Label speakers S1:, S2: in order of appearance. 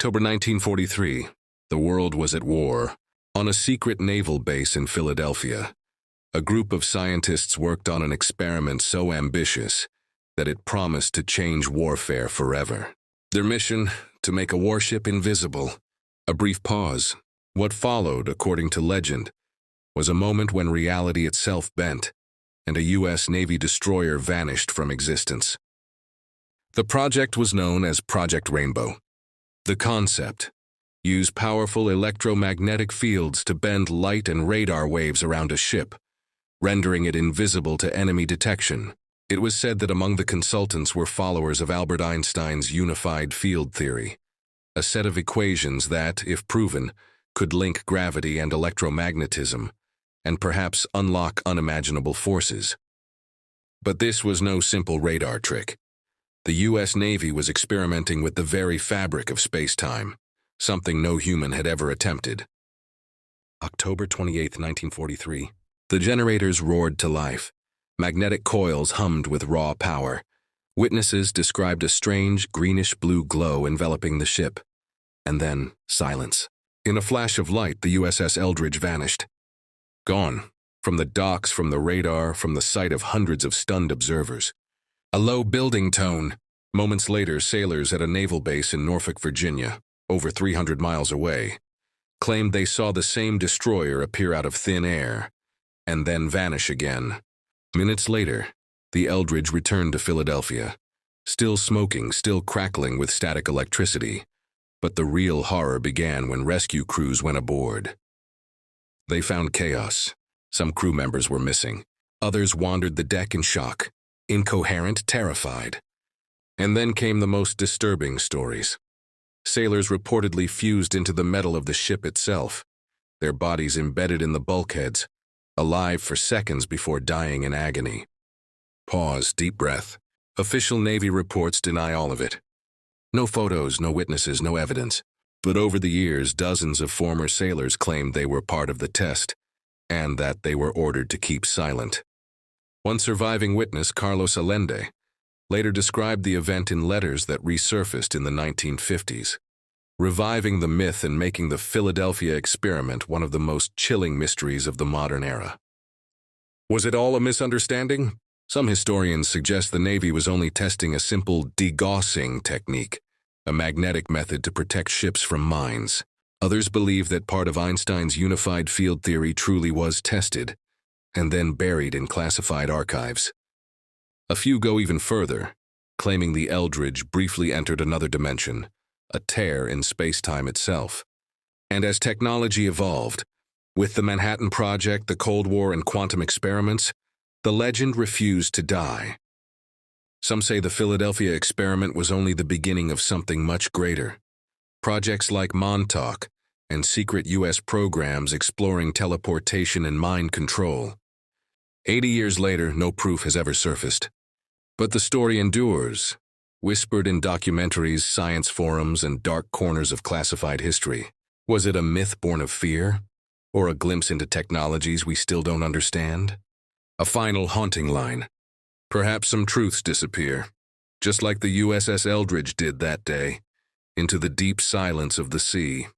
S1: October 1943, the world was at war. On a secret naval base in Philadelphia, a group of scientists worked on an experiment so ambitious that it promised to change warfare forever. Their mission, to make a warship invisible. A brief pause. What followed, according to legend, was a moment when reality itself bent, and a U.S. Navy destroyer vanished from existence. The project was known as Project Rainbow. The concept: use powerful electromagnetic fields to bend light and radar waves around a ship, rendering it invisible to enemy detection. It was said that among the consultants were followers of Albert Einstein's unified field theory, a set of equations that, if proven, could link gravity and electromagnetism, and perhaps unlock unimaginable forces. But this was no simple radar trick. The U.S. Navy was experimenting with the very fabric of space-time, something no human had ever attempted. October 28, 1943. The generators roared to life. Magnetic coils hummed with raw power. Witnesses described a strange greenish-blue glow enveloping the ship. And then, silence. In a flash of light, the USS Eldridge vanished. Gone. From the docks, from the radar, from the sight of hundreds of stunned observers. A low building tone. Moments later, sailors at a naval base in Norfolk, Virginia, over 300 miles away, claimed they saw the same destroyer appear out of thin air, and then vanish again. Minutes later, the Eldridge returned to Philadelphia, still smoking, still crackling with static electricity. But the real horror began when rescue crews went aboard. They found chaos. Some crew members were missing. Others wandered the deck in shock, incoherent, terrified. And then came the most disturbing stories. Sailors reportedly fused into the metal of the ship itself, their bodies embedded in the bulkheads, alive for seconds before dying in agony. Pause, deep breath. Official Navy reports deny all of it. No photos, no witnesses, no evidence. But over the years, dozens of former sailors claimed they were part of the test, and that they were ordered to keep silent. One surviving witness, Carlos Allende, later described the event in letters that resurfaced in the 1950s, reviving the myth and making the Philadelphia experiment one of the most chilling mysteries of the modern era. Was it all a misunderstanding? Some historians suggest the Navy was only testing a simple degaussing technique, a magnetic method to protect ships from mines. Others believe that part of Einstein's unified field theory truly was tested, and then buried in classified archives. A few go even further, claiming the Eldridge briefly entered another dimension, a tear in space-time itself. And as technology evolved, with the Manhattan Project, the Cold War, and quantum experiments, the legend refused to die. Some say the Philadelphia experiment was only the beginning of something much greater. Projects like Montauk and secret U.S. programs exploring teleportation and mind control. 80 years later, no proof has ever surfaced. But the story endures, whispered in documentaries, science forums, and dark corners of classified history. Was it a myth born of fear? Or a glimpse into technologies we still don't understand? A final haunting line. Perhaps some truths disappear, just like the USS Eldridge did that day, into the deep silence of the sea.